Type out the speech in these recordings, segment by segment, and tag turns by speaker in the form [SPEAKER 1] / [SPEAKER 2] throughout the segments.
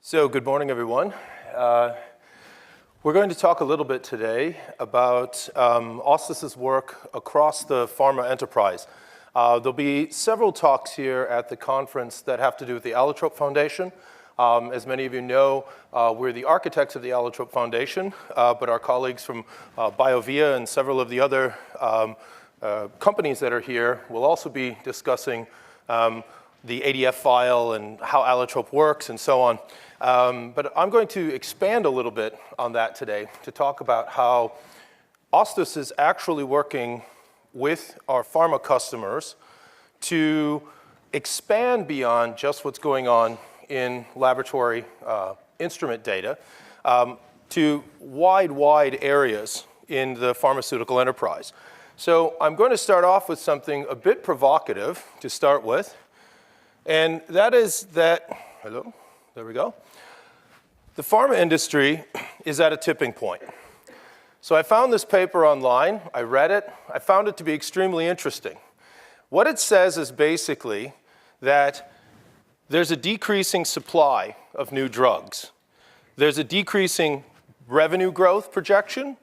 [SPEAKER 1] So good morning, everyone. We're going to talk a little bit today about OSTHUS's work across the pharma enterprise. There'll be several talks here at the conference that have to do with the Allotrope Foundation. As many of you know, we're the architects of the Allotrope Foundation, but our colleagues from BioVia and several of the other companies that are here will also be discussing the ADF file and how Allotrope works and so on. But I'm going to expand a little bit on that today to talk about how OSTHUS is actually working with our pharma customers to expand beyond just what's going on in laboratory instrument data to wide areas in the pharmaceutical enterprise. So I'm going to start off with something a bit provocative to start with, and that is that, hello, there we go. The pharma industry is at a tipping point. So I found this paper online, I read it, I found it to be extremely interesting. What it says is basically that there's a decreasing supply of new drugs. There's a decreasing revenue growth projection.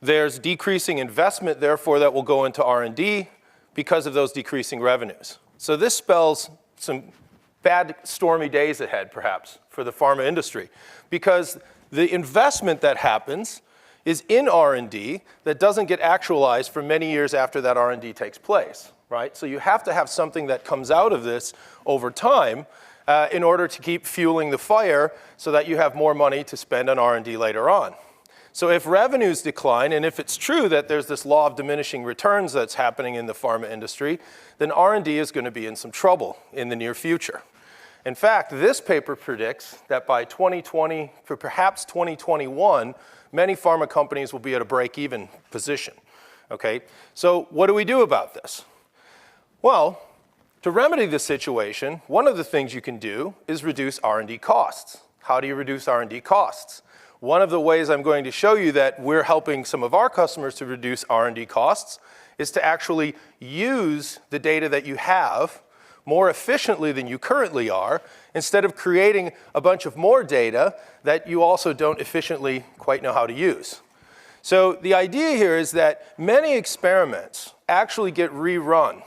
[SPEAKER 1] There's decreasing investment, therefore, that will go into R&D because of those decreasing revenues. So this spells some bad, stormy days ahead, perhaps, for the pharma industry, because the investment that happens is in R&D that doesn't get actualized for many years after that R&D takes place, right? So you have to have something that comes out of this over time in order to keep fueling the fire so that you have more money to spend on R&D later on. So if revenues decline, and if it's true that there's this law of diminishing returns that's happening in the pharma industry, then R&D is going to be in some trouble in the near future. In fact, this paper predicts that by 2020, for perhaps 2021, many pharma companies will be at a break-even position, okay? So what do we do about this? Well, to remedy this situation, one of the things you can do is reduce R&D costs. How do you reduce R&D costs? One of the ways I'm going to show you that we're helping some of our customers to reduce R&D costs is to actually use the data that you have more efficiently than you currently are, instead of creating a bunch of more data that you also don't efficiently quite know how to use. So the idea here is that many experiments actually get rerun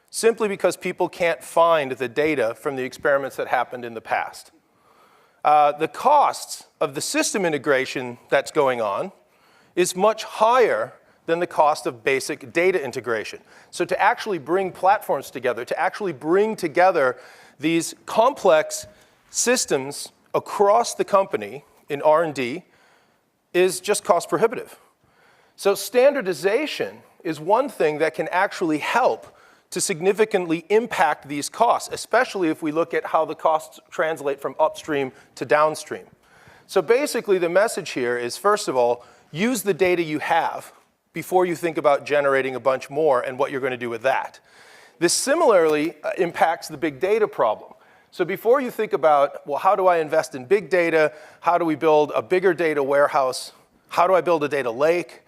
[SPEAKER 1] simply because people can't find the data from the experiments that happened in the past. The costs of the system integration that's going on is much higher than the cost of basic data integration. So to actually bring platforms together, to actually bring together these complex systems across the company in R&D is just cost prohibitive. So standardization is one thing that can actually help to significantly impact these costs, especially if we look at how the costs translate from upstream to downstream. So basically the message here is, first of all, use the data you have before you think about generating a bunch more and what you're going to do with that. This similarly impacts the big data problem. So before you think about, well, how do I invest in big data? How do we build a bigger data warehouse? How do I build a data lake?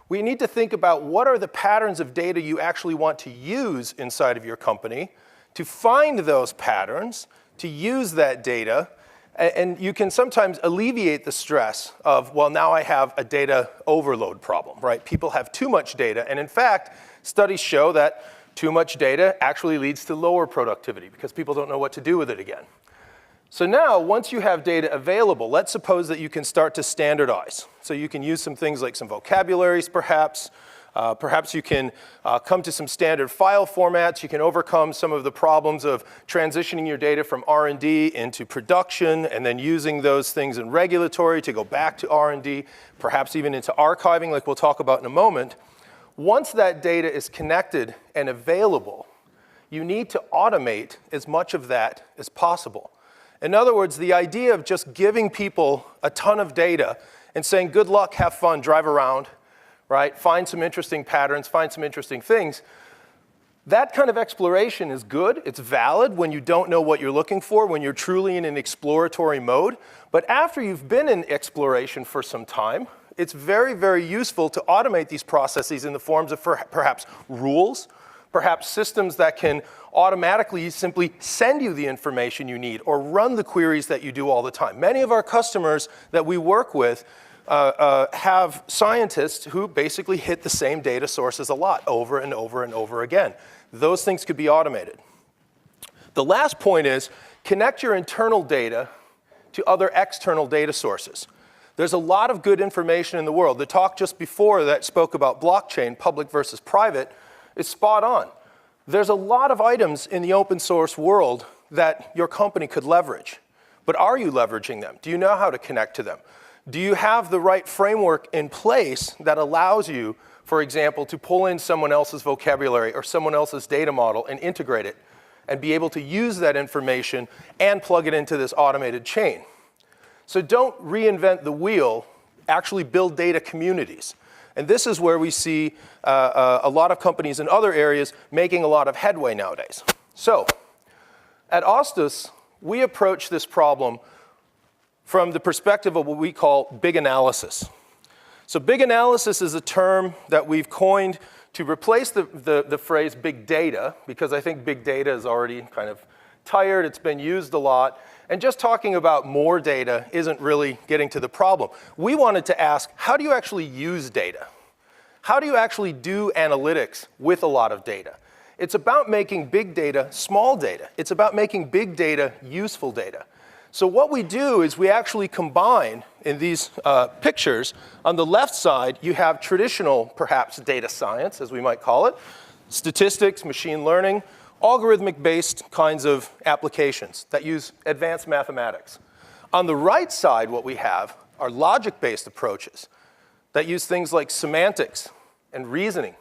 [SPEAKER 1] We need to think about what are the patterns of data you actually want to use inside of your company, to find those patterns, to use that data, and you can sometimes alleviate the stress of, well, now I have a data overload problem, right? People have too much data, and in fact, studies show that too much data actually leads to lower productivity because people don't know what to do with it again. So now, once you have data available, let's suppose that you can start to standardize. So you can use some things like some vocabularies, perhaps. Perhaps you can come to some standard file formats. You can overcome some of the problems of transitioning your data from R&D into production and then using those things in regulatory to go back to R&D, perhaps even into archiving, like we'll talk about in a moment. Once that data is connected and available, you need to automate as much of that as possible. In other words, the idea of just giving people a ton of data and saying, good luck, have fun, drive around, right? Find some interesting patterns, find some interesting things. That kind of exploration is good. It's valid when you don't know what you're looking for, when you're truly in an exploratory mode. But after you've been in exploration for some time, it's very, very useful to automate these processes in the forms of perhaps rules, perhaps systems that can automatically simply send you the information you need or run the queries that you do all the time. Many of our customers that we work with have scientists who basically hit the same data sources a lot over and over and over again. Those things could be automated. The last point is connect your internal data to other external data sources. There's a lot of good information in the world. The talk just before that spoke about blockchain, public versus private, is spot on. There's a lot of items in the open source world that your company could leverage. But are you leveraging them? Do you know how to connect to them? Do you have the right framework in place that allows you, for example, to pull in someone else's vocabulary or someone else's data model and integrate it and be able to use that information and plug it into this automated chain? So don't reinvent the wheel, actually build data communities. And this is where we see a lot of companies in other areas making a lot of headway nowadays. So at OSTHUS, we approach this problem from the perspective of what we call big analysis. So big analysis is a term that we've coined to replace the phrase big data, because I think big data is already kind of tired, it's been used a lot, and just talking about more data isn't really getting to the problem. We wanted to ask, how do you actually use data? How do you actually do analytics with a lot of data? It's about making big data small data. It's about making big data useful data. So what we do is we actually combine in these pictures. On the left side, you have traditional, perhaps, data science, as we might call it, statistics, machine learning, algorithmic-based kinds of applications that use advanced mathematics. On the right side, what we have are logic-based approaches that use things like semantics and reasoning.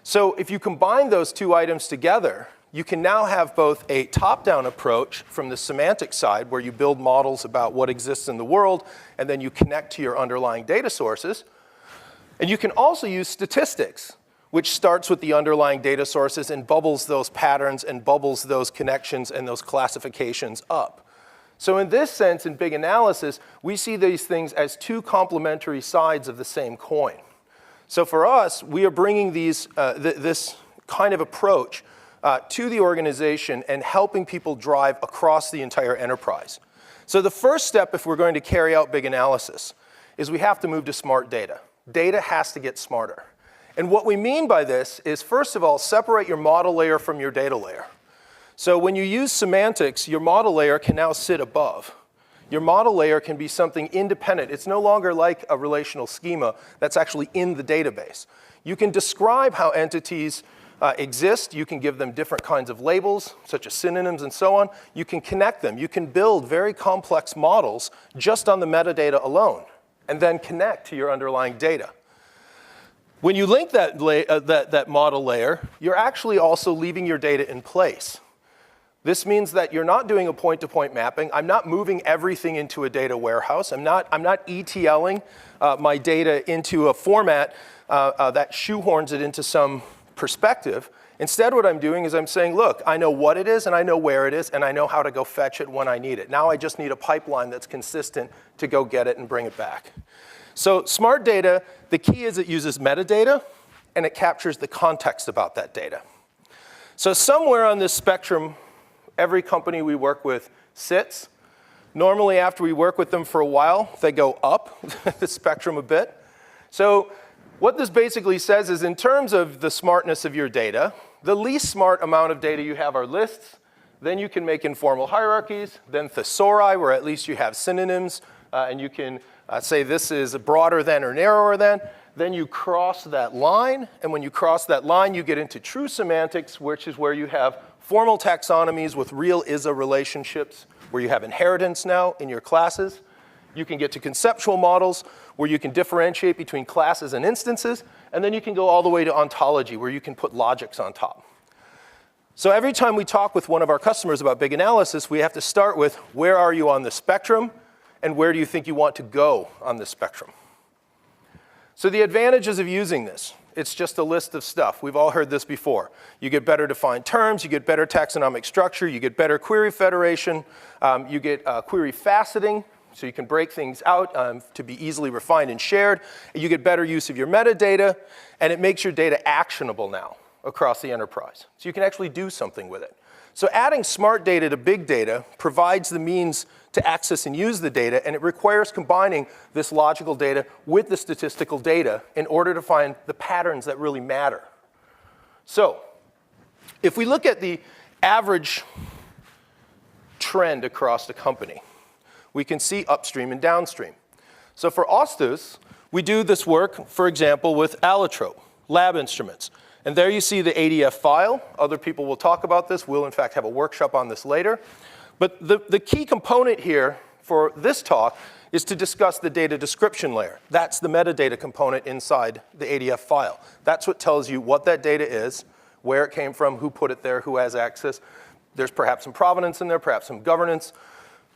[SPEAKER 1] So if you combine those two items together, you can now have both a top-down approach from the semantic side, where you build models about what exists in the world, and then you connect to your underlying data sources. And you can also use statistics, which starts with the underlying data sources and bubbles those patterns and bubbles those connections and those classifications up. So in this sense, in big analysis, we see these things as two complementary sides of the same coin. So for us, we are bringing this kind of approach to the organization and helping people drive across the entire enterprise. So the first step, if we're going to carry out big analysis, is we have to move to smart data. Data has to get smarter. And what we mean by this is, first of all, separate your model layer from your data layer. So when you use semantics, your model layer can now sit above. Your model layer can be something independent. It's no longer like a relational schema that's actually in the database. You can describe how entities exist. You can give them different kinds of labels, such as synonyms and so on. You can connect them. You can build very complex models just on the metadata alone, and then connect to your underlying data. When you link that model layer, you're actually also leaving your data in place. This means that you're not doing a point-to-point mapping. I'm not moving everything into a data warehouse. I'm not ETLing my data into a format that shoehorns it into some perspective. Instead, what I'm doing is I'm saying, look, I know what it is, and I know where it is, and I know how to go fetch it when I need it. Now I just need a pipeline that's consistent to go get it and bring it back. So smart data, the key is it uses metadata, and it captures the context about that data. So somewhere on this spectrum, every company we work with sits. Normally, after we work with them for a while, they go up the spectrum a bit. So what this basically says is, in terms of the smartness of your data, the least smart amount of data you have are lists. Then you can make informal hierarchies. Then thesauri, where at least you have synonyms, and you can say this is broader than or narrower than. Then you cross that line, and when you cross that line, you get into true semantics, which is where you have formal taxonomies with real ISA relationships, where you have inheritance now in your classes. You can get to conceptual models, where you can differentiate between classes and instances, and then you can go all the way to ontology, where you can put logics on top. So every time we talk with one of our customers about big analysis, we have to start with, where are you on the spectrum, and where do you think you want to go on the spectrum? So the advantages of using this: it's just a list of stuff. We've all heard this before. You get better defined terms, you get better taxonomic structure, you get better query federation, you get query faceting, so you can break things out to be easily refined and shared. You get better use of your metadata, and it makes your data actionable now. across the enterprise. So you can actually do something with it. So adding smart data to big data provides the means to access and use the data, and it requires combining this logical data with the statistical data in order to find the patterns that really matter. So if we look at the average trend across the company, we can see upstream and downstream. So for OSTHUS, we do this work, for example, with allotrope, lab instruments. And there you see the ADF file. Other people will talk about this. We'll, in fact, have a workshop on this later. But the key component here for this talk is to discuss the data description layer. That's the metadata component inside the ADF file. That's what tells you what that data is, where it came from, who put it there, who has access. There's perhaps some provenance in there, perhaps some governance.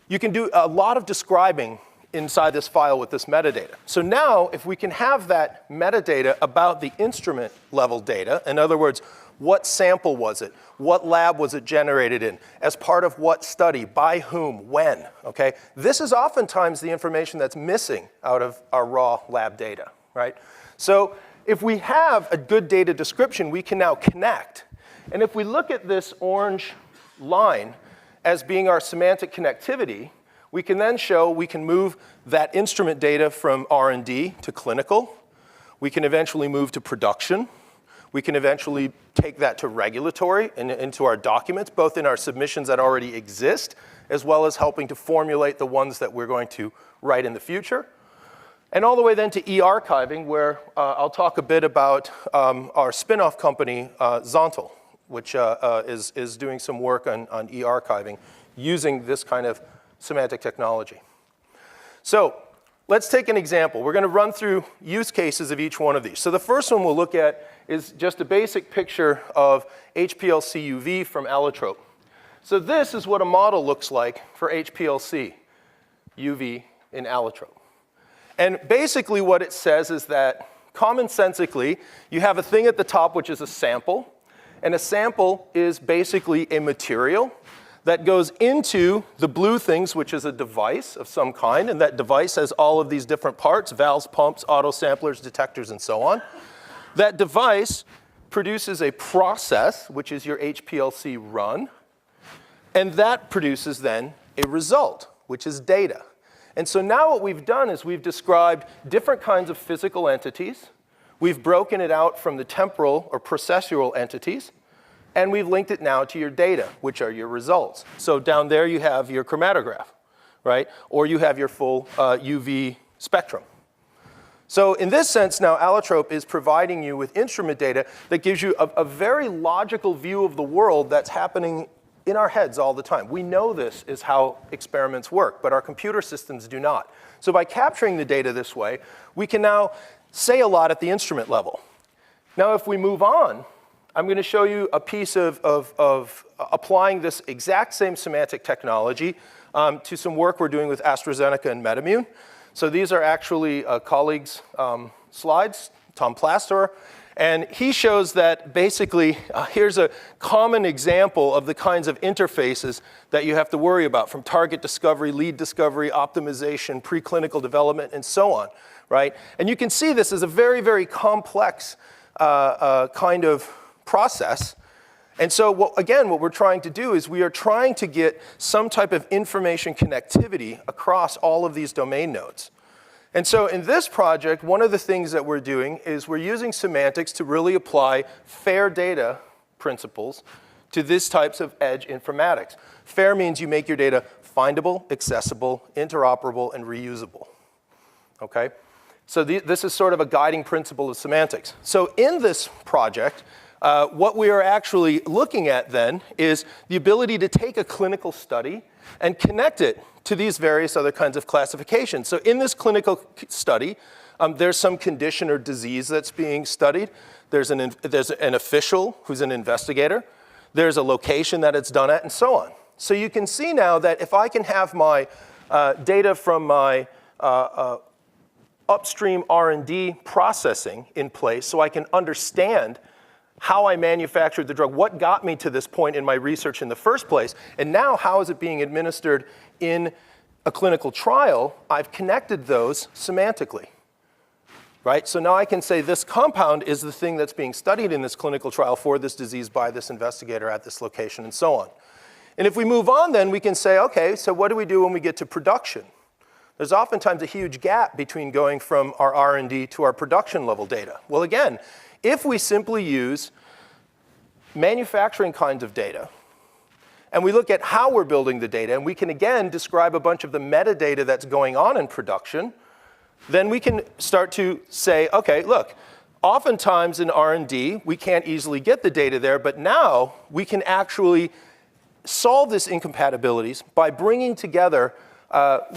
[SPEAKER 1] You can do a lot of describing inside this file with this metadata. So now, if we can have that metadata about the instrument level data, in other words, what sample was it? What lab was it generated in? As part of what study? By whom? When? Okay? This is oftentimes the information that's missing out of our raw lab data, right? So if we have a good data description, we can now connect. And if we look at this orange line as being our semantic connectivity, we can then show we can move that instrument data from R&D to clinical. We can eventually move to production. We can eventually take that to regulatory and into our documents, both in our submissions that already exist, as well as helping to formulate the ones that we're going to write in the future. And all the way then to EArchiving, where I'll talk a bit about our spin-off company, Zontal, which is doing some work on EArchiving using this kind of semantic technology. So let's take an example. We're going to run through use cases of each one of these. So the first one we'll look at is just a basic picture of HPLC UV from allotrope. So this is what a model looks like for HPLC UV in allotrope. And basically what it says is that commonsensically, you have a thing at the top which is a sample. And a sample is basically a material that goes into the blue things, which is a device of some kind. And that device has all of these different parts, valves, pumps, auto samplers, detectors, and so on. That device produces a process, which is your HPLC run. And that produces then a result, which is data. And so now what we've done is we've described different kinds of physical entities. We've broken it out from the temporal or processual entities. And we've linked it now to your data, which are your results. So down there you have your chromatograph, right? Or you have your full UV spectrum. So in this sense now, allotrope is providing you with instrument data that gives you a very logical view of the world that's happening in our heads all the time. We know this is how experiments work, but our computer systems do not. So by capturing the data this way, we can now say a lot at the instrument level. Now if we move on, I'm going to show you a piece of applying this exact same semantic technology to some work we're doing with AstraZeneca and MedImmune. So these are actually colleagues' slides, Tom Plastor. And he shows that basically, here's a common example of the kinds of interfaces that you have to worry about, from target discovery, lead discovery, optimization, preclinical development, and so on, right? And you can see this is a very, very complex kind of process. And so, again, what we're trying to do is we are trying to get some type of information connectivity across all of these domain nodes. And so in this project, one of the things that we're doing is we're using semantics to really apply fair data principles to these types of edge informatics. Fair means you make your data findable, accessible, interoperable, and reusable. Okay? So this is sort of a guiding principle of semantics. So in this project, what we are actually looking at then is the ability to take a clinical study and connect it to these various other kinds of classifications. So in this clinical study, there's some condition or disease that's being studied. There's an official who's an investigator. There's a location that it's done at, and so on. So you can see now that if I can have my data from my upstream R&D processing in place so I can understand how I manufactured the drug, what got me to this point in my research in the first place, and now how is it being administered in a clinical trial, I've connected those semantically. right? So now I can say this compound is the thing that's being studied in this clinical trial for this disease by this investigator at this location and so on. And if we move on then, we can say, okay, so what do we do when we get to production? There's oftentimes a huge gap between going from our R&D to our production level data. Well, again, if we simply use manufacturing kinds of data, and we look at how we're building the data, and we can again describe a bunch of the metadata that's going on in production, then we can start to say, okay, look, oftentimes in R&D, we can't easily get the data there, but now we can actually solve this incompatibilities by bringing together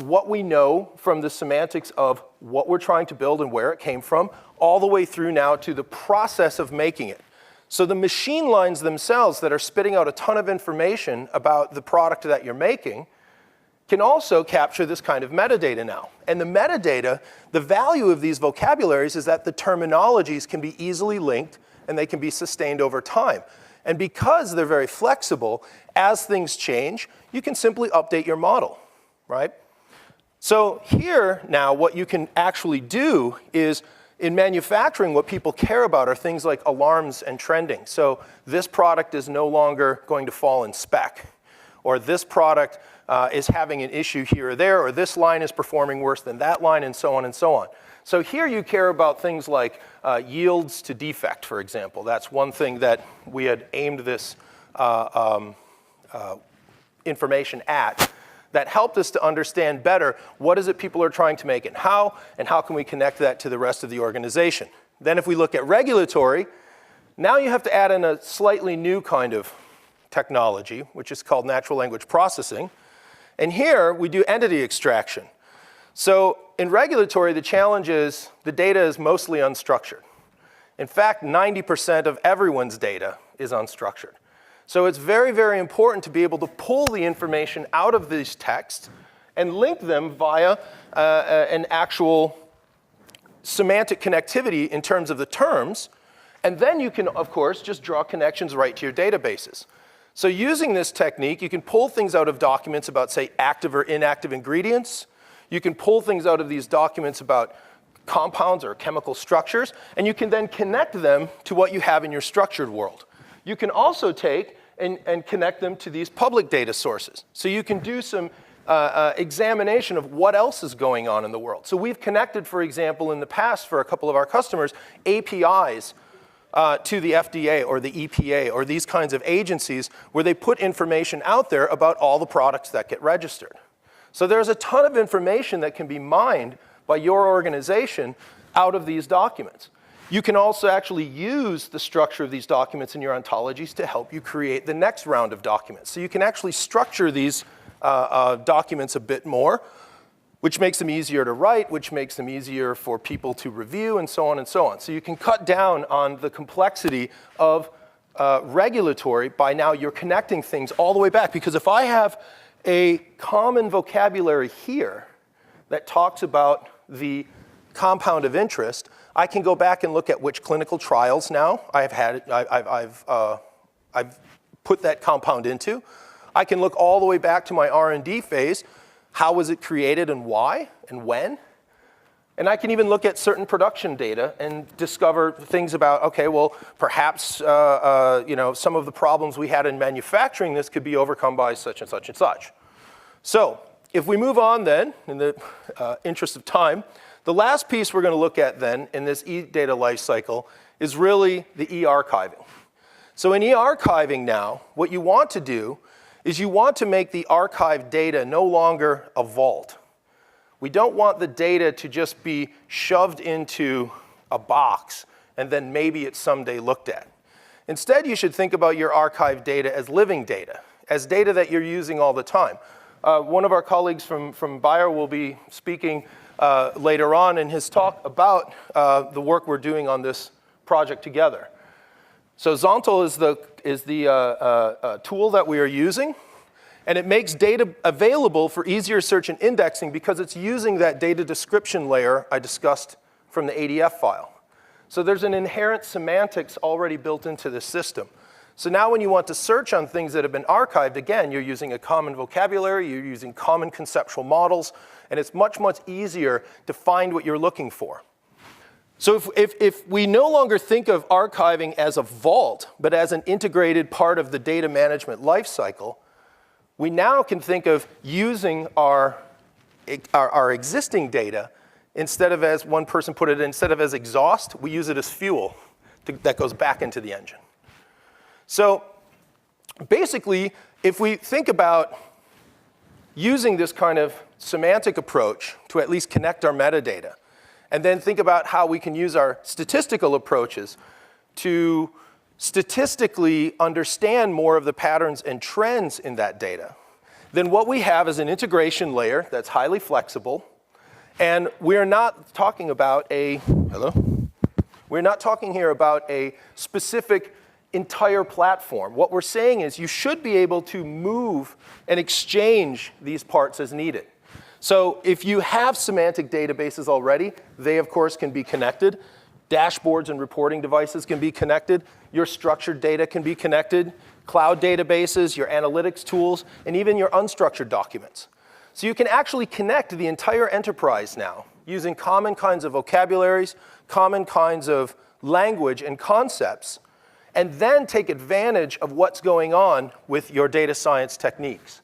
[SPEAKER 1] what we know from the semantics of what we're trying to build and where it came from, all the way through now to the process of making it. So the machine lines themselves that are spitting out a ton of information about the product that you're making can also capture this kind of metadata now. And the metadata, the value of these vocabularies is that the terminologies can be easily linked and they can be sustained over time. And because they're very flexible, as things change, you can simply update your model, right? So here now what you can actually do is in manufacturing, what people care about are things like alarms and trending. So this product is no longer going to fall in spec, or this product is having an issue here or there, or this line is performing worse than that line, and so on and so on. So here you care about things like yields to defect, for example. That's one thing that we had aimed this information at that helped us to understand better what is it people are trying to make and how can we connect that to the rest of the organization. Then if we look at regulatory, now you have to add in a slightly new kind of technology, which is called natural language processing. And here we do entity extraction. So in regulatory, the challenge is the data is mostly unstructured. In fact, 90% of everyone's data is unstructured. So it's very, very important to be able to pull the information out of these texts and link them via an actual semantic connectivity in terms of the terms. And then you can, of course, just draw connections right to your databases. So using this technique, you can pull things out of documents about, say, active or inactive ingredients. You can pull things out of these documents about compounds or chemical structures, and you can then connect them to what you have in your structured world. You can also take and connect them to these public data sources. So you can do some examination of what else is going on in the world. So we've connected, for example, in the past for a couple of our customers, APIs to the FDA or the EPA or these kinds of agencies where they put information out there about all the products that get registered. So there's a ton of information that can be mined by your organization out of these documents. You can also actually use the structure of these documents in your ontologies to help you create the next round of documents. So you can actually structure these documents a bit more, which makes them easier to write, which makes them easier for people to review, and so on and so on. So you can cut down on the complexity of regulatory by now you're connecting things all the way back. Because if I have a common vocabulary here that talks about the compound of interest, I can go back and look at which clinical trials now I've put that compound into. I can look all the way back to my R&D phase. How was it created and why and when? And I can even look at certain production data and discover things about, okay, well, perhaps some of the problems we had in manufacturing this could be overcome by such and such and such. So if we move on then, in the interest of time, the last piece we're going to look at then in this e-data lifecycle is really the e-archiving. So in e-archiving now, what you want to do is you want to make the archived data no longer a vault. We don't want the data to just be shoved into a box and then maybe it's someday looked at. Instead, you should think about your archived data as living data, as data that you're using all the time. One of our colleagues from Bayer will be speaking later on in his talk about the work we're doing on this project together. So Zontal is the tool that we are using, and it makes data available for easier search and indexing because it's using that data description layer I discussed from the ADF file. So there's an inherent semantics already built into this system. So now when you want to search on things that have been archived, again, you're using a common vocabulary, you're using common conceptual models, and it's much, much easier to find what you're looking for. So if we no longer think of archiving as a vault, but as an integrated part of the data management lifecycle, we now can think of using our existing data, instead of, as one person put it, instead of as exhaust, we use it as fuel that goes back into the engine. So basically, if we think about using this kind of semantic approach to at least connect our metadata, and then think about how we can use our statistical approaches to statistically understand more of the patterns and trends in that data, then what we have is an integration layer that's highly flexible. And we're not talking about we're not talking here about a specific entire platform. What we're saying is you should be able to move and exchange these parts as needed. So if you have semantic databases already, they of course can be connected. Dashboards and reporting devices can be connected. Your structured data can be connected. Cloud databases, your analytics tools, and even your unstructured documents. So you can actually connect the entire enterprise now using common kinds of vocabularies, common kinds of language and concepts, and then take advantage of what's going on with your data science techniques.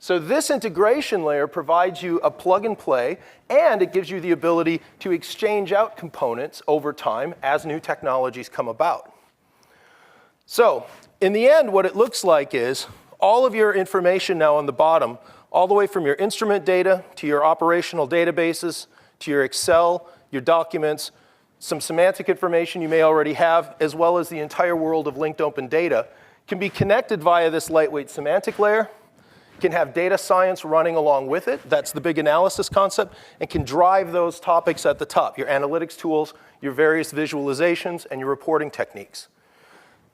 [SPEAKER 1] So this integration layer provides you a plug and play, and it gives you the ability to exchange out components over time as new technologies come about. So in the end, what it looks like is all of your information now on the bottom, all the way from your instrument data to your operational databases, to your Excel, your documents, some semantic information you may already have, as well as the entire world of linked open data, can be connected via this lightweight semantic layer, can have data science running along with it, that's the big analysis concept, and can drive those topics at the top, your analytics tools, your various visualizations, and your reporting techniques.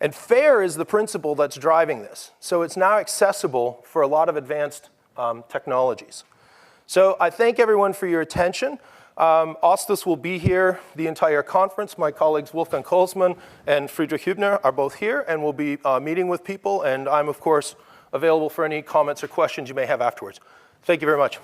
[SPEAKER 1] And FAIR is the principle that's driving this. So it's now accessible for a lot of advanced technologies. So I thank everyone for your attention. OSTHUS will be here the entire conference. My colleagues Wolfgang Kolzmann and Friedrich Hübner are both here, and we'll be meeting with people. And I'm, of course, available for any comments or questions you may have afterwards. Thank you very much.